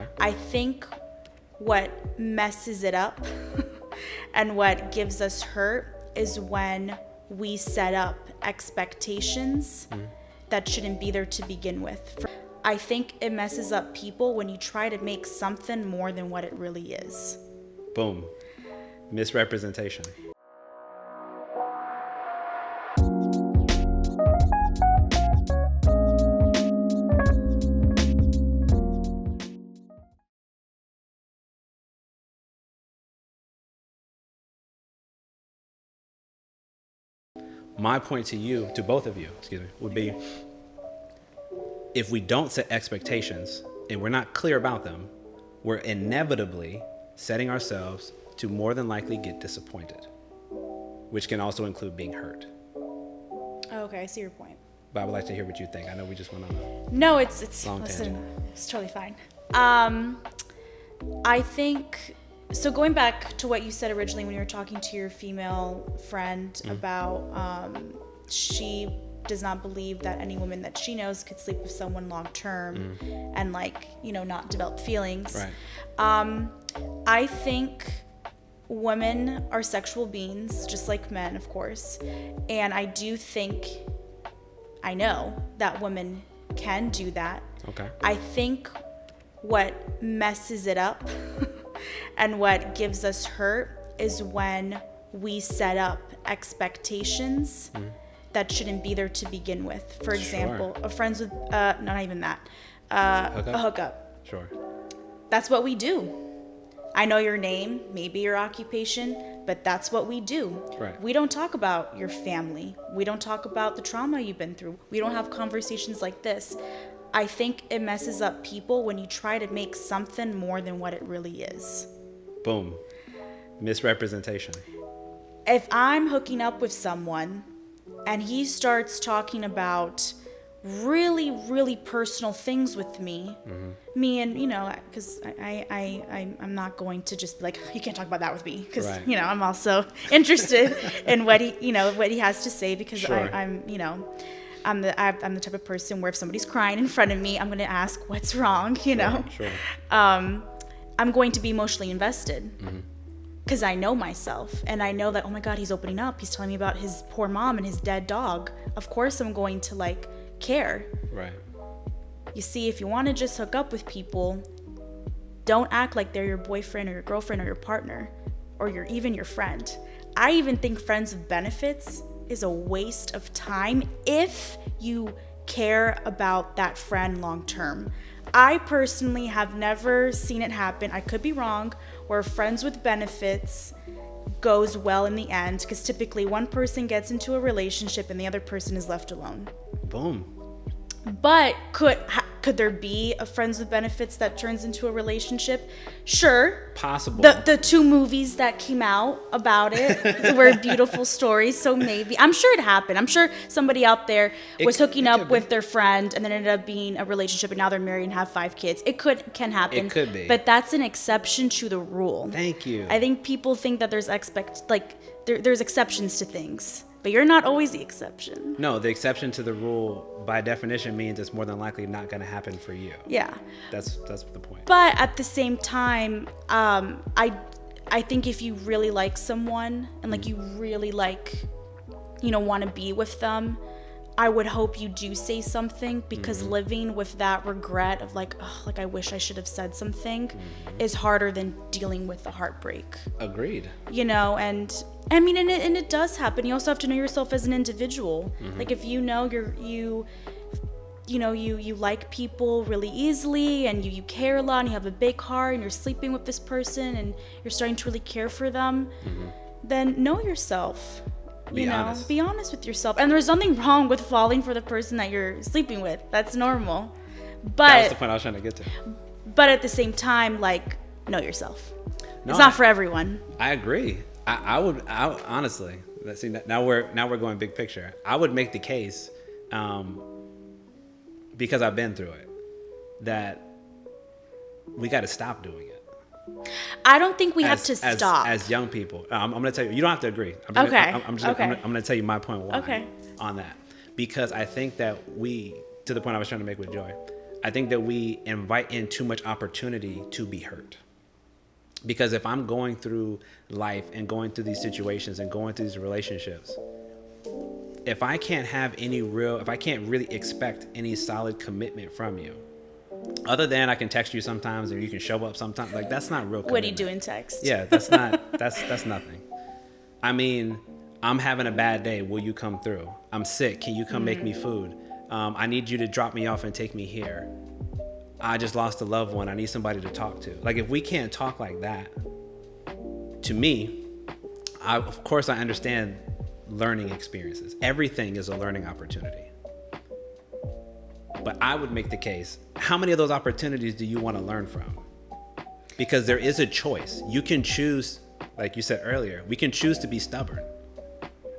I think what messes it up and what gives us hurt is when we set up expectations that shouldn't be there to begin with. I think it messes up people when you try to make something more than what it really is. Boom. Misrepresentation. My point to you, to both of you, would be if we don't set expectations and we're not clear about them, we're inevitably setting ourselves to more than likely get disappointed, which can also include being hurt. Okay, I see your point. But I would like to hear what you think. I know we just went on a No, it's long tangent. it's totally fine. I think so. Going back to what you said originally when you were talking to your female friend about she does not believe that any woman that she knows could sleep with someone long term and not develop feelings. Right. I think women are sexual beings, just like men, of course. And I know that women can do that. Okay. I think what messes it up and what gives us hurt is when we set up expectations that shouldn't be there to begin with. For example, a friends with, not even that, a hookup. Sure. That's what we do. I know your name, maybe your occupation, but that's what we do. Right. We don't talk about your family. We don't talk about the trauma you've been through. We don't have conversations like this. I think it messes up people when you try to make something more than what it really is. Boom. Misrepresentation. If I'm hooking up with someone and he starts talking about really, really personal things with me, and because I'm not going to just be like, you can't talk about that with me, because Right. I'm also interested in what he has to say, because Sure. I'm the type of person where if somebody's crying in front of me, I'm going to ask what's wrong, Sure. I'm going to be emotionally invested. Because I know myself, and I know that, oh my God, he's opening up. He's telling me about his poor mom and his dead dog. Of course I'm going to care. Right. You see, if you want to just hook up with people, don't act like they're your boyfriend or your girlfriend or your partner or even your friend. I even think friends with benefits is a waste of time if you care about that friend long term. I personally have never seen it happen, I could be wrong, where friends with benefits goes well in the end, because typically one person gets into a relationship and the other person is left alone. Boom. But could there be a friends with benefits that turns into a relationship? Sure. Possible. The two movies that came out about it were beautiful stories, so maybe. I'm sure it happened. I'm sure somebody out there was hooking up with their friend and then ended up being a relationship, and now they're married and have 5 kids. It can happen. It could be. But that's an exception to the rule. Thank you. I think people think that there's there's exceptions to things. But you're not always the exception. No, the exception to the rule by definition means it's more than likely not going to happen for you. Yeah. That's the point. But at the same time, I think if you really like someone and you really want to be with them, I would hope you do say something, because living with that regret of I wish I should have said something is harder than dealing with the heartbreak. Agreed. And I mean, and it does happen. You also have to know yourself as an individual. If you know you like people really easily, and you care a lot, and you have a big heart, and you're sleeping with this person, and you're starting to really care for them, then know yourself. Be honest with yourself. And there's nothing wrong with falling for the person that you're sleeping with. That's normal. But that was the point I was trying to get to. But at the same time, know yourself. No, it's not for everyone. I agree. I would honestly, let's see, now we're going big picture. I would make the case, because I've been through it, that we got to stop doing it. I don't think we have to stop. As young people. I'm going to tell you, you don't have to agree. I'm going to tell you my point why on that. Because I think that to the point I was trying to make with Joy, I think that we invite in too much opportunity to be hurt. Because if I'm going through life and going through these situations and going through these relationships, if I can't really expect any solid commitment from you, other than I can text you sometimes or you can show up sometimes, like that's not real commitment. What do you do in text? Yeah, that's nothing. I mean, I'm having a bad day. Will you come through? I'm sick. Can you come make me food? I need you to drop me off and take me here. I just lost a loved one. I need somebody to talk to. Like, if we can't talk like that, to me, of course I understand learning experiences. Everything is a learning opportunity. But I would make the case, how many of those opportunities do you want to learn from? Because there is a choice. You can choose, like you said earlier, we can choose to be stubborn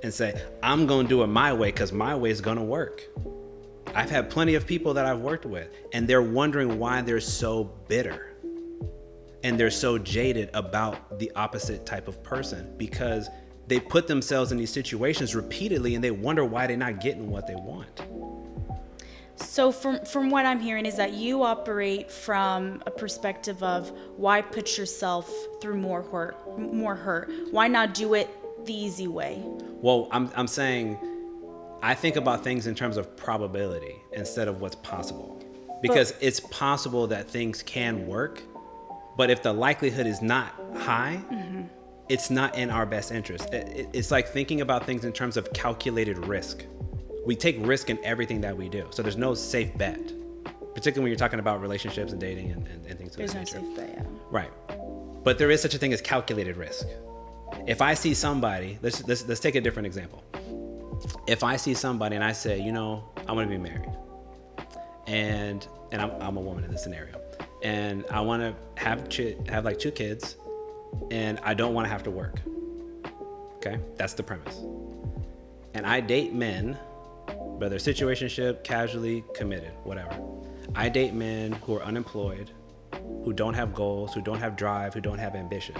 and say, I'm going to do it my way because my way is going to work. I've had plenty of people that I've worked with, and they're wondering why they're so bitter and they're so jaded about the opposite type of person, because they put themselves in these situations repeatedly and they wonder why they're not getting what they want. So from what I'm hearing is that you operate from a perspective of why put yourself through more hurt? Why not do it the easy way? Well, I'm saying I think about things in terms of probability instead of what's possible, because it's possible that things can work, but if the likelihood is not high, it's not in our best interest. It's like thinking about things in terms of calculated risk. We take risk in everything that we do. So there's no safe bet, particularly when you're talking about relationships and dating and things of that nature. There's no safe bet, yeah. Right. But there is such a thing as calculated risk. If I see somebody, let's take a different example. If I see somebody and I say, I want to be married, and I'm a woman in this scenario, and I want to have like 2 kids, and I don't want to have to work. Okay, that's the premise. And I date men, whether situationship, casually, committed, whatever. I date men who are unemployed, who don't have goals, who don't have drive, who don't have ambition.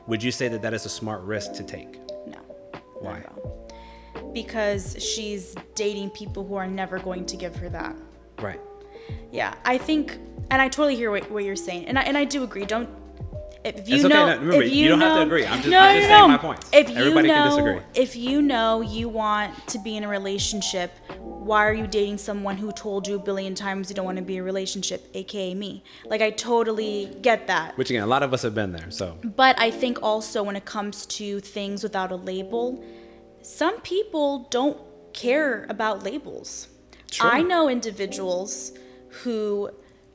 Would you say that is a smart risk to take? No. Why? Not at all. Because she's dating people who are never going to give her that. Right. Yeah, I think, and I totally hear what you're saying, and I do agree. If you it's okay. know, No, remember, if you don't have to agree. I'm just saying my points. Everybody can disagree. If you want to be in a relationship, why are you dating someone who told you a billion times you don't want to be in a relationship, aka me? Like, I totally get that. Which again, a lot of us have been there. So. But I think also when it comes to things without a label, some people don't care about labels. Sure. I know individuals who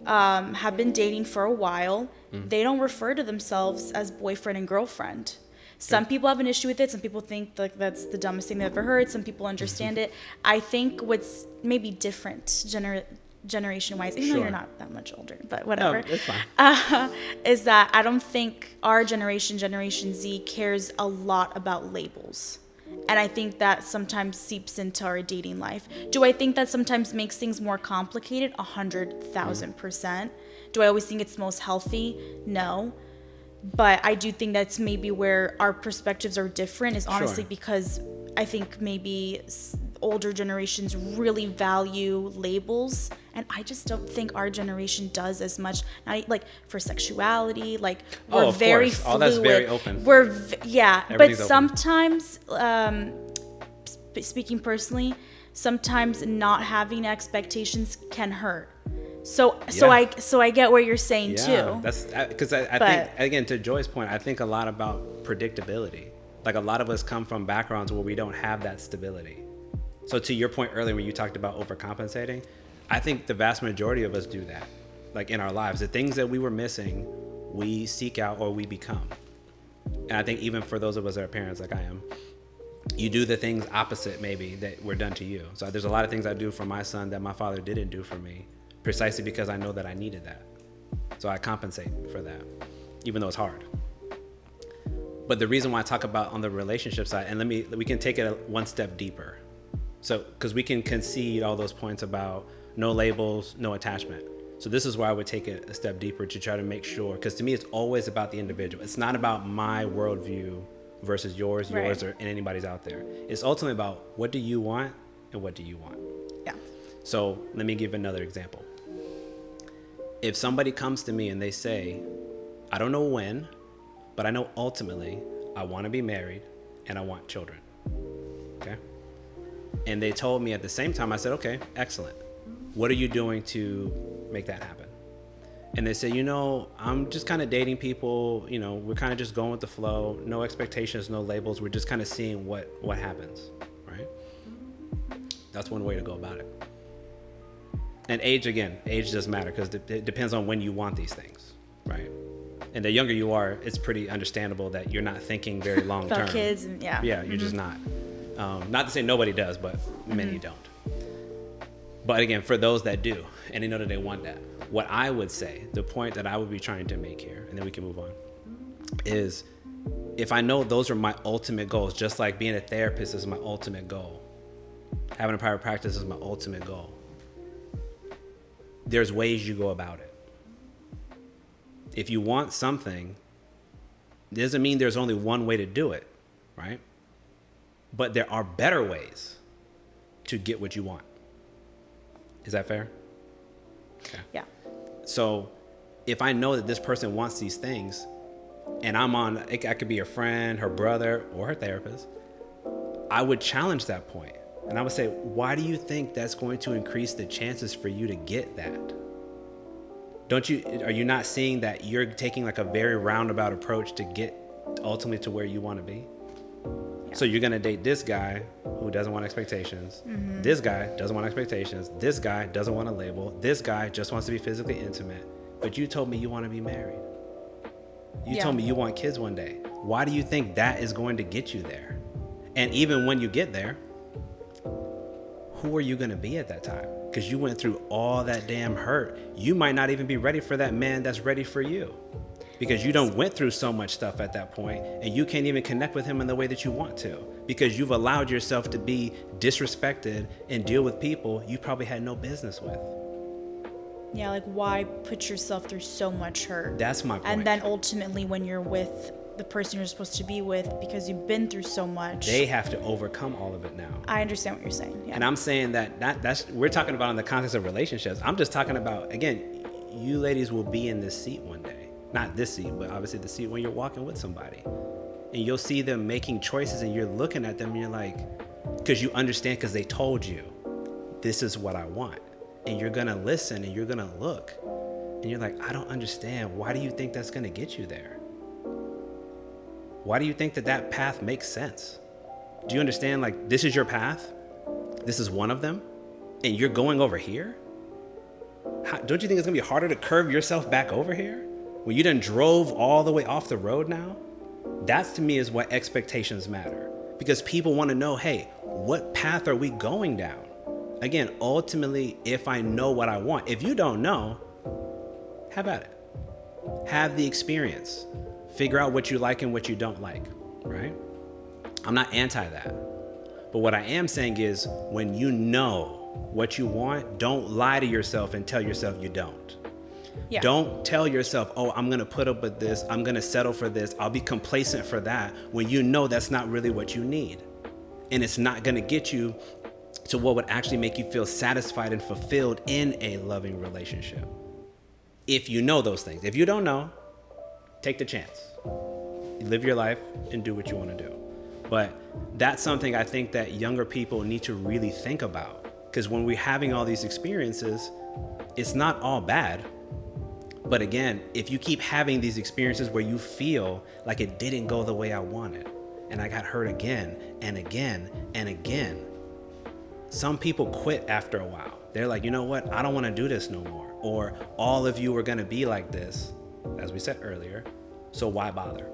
have been dating for a while. They don't refer to themselves as boyfriend and girlfriend. Some people have an issue with it. Some people think like that's the dumbest thing they've ever heard. Some people understand it. I think what's maybe different generation-wise, even though you're not that much older, but whatever, no, it's fine. Is that I don't think our generation, Generation Z, cares a lot about labels. And I think that sometimes seeps into our dating life. Do I think that sometimes makes things more complicated? 100,000%. Do I always think it's most healthy? No. But I do think that's maybe where our perspectives are different, is honestly because I think maybe older generations really value labels, and I just don't think our generation does as much. Like for sexuality, like we're very fluid. All that's very open. But sometimes, speaking personally, sometimes not having expectations can hurt. So I get what you're saying too. That's because I think, again, to Joy's point, I think a lot about predictability. Like, a lot of us come from backgrounds where we don't have that stability. So to your point earlier when you talked about overcompensating, I think the vast majority of us do that. Like, in our lives, the things that we were missing, we seek out or we become. And I think even for those of us that are parents like I am, you do the things opposite maybe that were done to you. So there's a lot of things I do for my son that my father didn't do for me, precisely because I know that I needed that. So I compensate for that, even though it's hard. But the reason why I talk about on the relationship side, and we can take it one step deeper. So, because we can concede all those points about no labels, no attachment. So this is where I would take it a step deeper to try to make sure, because to me, it's always about the individual. It's not about my worldview versus yours, or anybody's out there. It's ultimately about what do you want and what do you want. Yeah. So let me give another example. If somebody comes to me and they say, I don't know when, but I know ultimately I want to be married and I want children. Okay. And they told me at the same time, I said, okay, excellent. What are you doing to make that happen? And they say, I'm just kind of dating people, we're kind of just going with the flow, no expectations, no labels. We're just kind of seeing what happens, right? That's one way to go about it. And age does matter because it depends on when you want these things, right? And the younger you are, it's pretty understandable that you're not thinking very long term. About kids, and yeah. Yeah, you're just not. Not to say nobody does, but many don't. But again, for those that do, and they know that they want that, what I would say, the point that I would be trying to make here, and then we can move on, is if I know those are my ultimate goals, just like being a therapist is my ultimate goal, having a private practice is my ultimate goal, there's ways you go about it. If you want something, it doesn't mean there's only one way to do it, right? But there are better ways to get what you want. Is that fair? Okay. Yeah. So if I know that this person wants these things and I could be her friend, her brother, or her therapist, I would challenge that point. And I would say, why do you think that's going to increase the chances for you to get that? Are you not seeing that you're taking like a very roundabout approach to get ultimately to where you want to be? Yeah. So you're going to date this guy who doesn't want expectations. Mm-hmm. This guy doesn't want expectations. This guy doesn't want a label. This guy just wants to be physically intimate. But you told me you want to be married. You told me you want kids one day. Why do you think that is going to get you there? And even when you get there, who are you going to be at that time? Because you went through all that damn hurt. You might not even be ready for that man that's ready for you. Because you done went through so much stuff at that point, and you can't even connect with him in the way that you want to. Because you've allowed yourself to be disrespected and deal with people you probably had no business with. Yeah, like why put yourself through so much hurt? That's my point. And then ultimately when you're with the person you're supposed to be with, because you've been through so much, they have to overcome all of it now. I understand what you're saying. Yeah. And I'm saying that's we're talking about in the context of relationships. I'm just talking about, again, you ladies will be in this seat one day. Not this seat, but obviously the seat when you're walking with somebody. And you'll see them making choices and you're looking at them and you're like, because you understand, because they told you, this is what I want. And you're going to listen and you're going to look. And you're like, I don't understand. Why do you think that's going to get you there? Why do you think that path makes sense? Do you understand, like, this is your path? This is one of them? And you're going over here? Don't you think it's going to be harder to curve yourself back over here? When you done drove all the way off the road now? That to me is what expectations matter. Because people want to know, hey, what path are we going down? Again, ultimately, if I know what I want. If you don't know, have at it. Have the experience. Figure out what you like and what you don't like, right? I'm not anti that. But what I am saying is when you know what you want, don't lie to yourself and tell yourself you don't. Yeah. Don't tell yourself, oh, I'm going to put up with this. I'm going to settle for this. I'll be complacent for that, when you know that's not really what you need. And it's not going to get you to what would actually make you feel satisfied and fulfilled in a loving relationship. If you know those things. If you don't know, take the chance. Live your life and do what you want to do. But that's something I think that younger people need to really think about. Because when we're having all these experiences, it's not all bad. But again, if you keep having these experiences where you feel like it didn't go the way I wanted, and I got hurt again and again and again, some people quit after a while. They're like, you know what? I don't want to do this no more. Or all of you are going to be like this, as we said earlier. So why bother?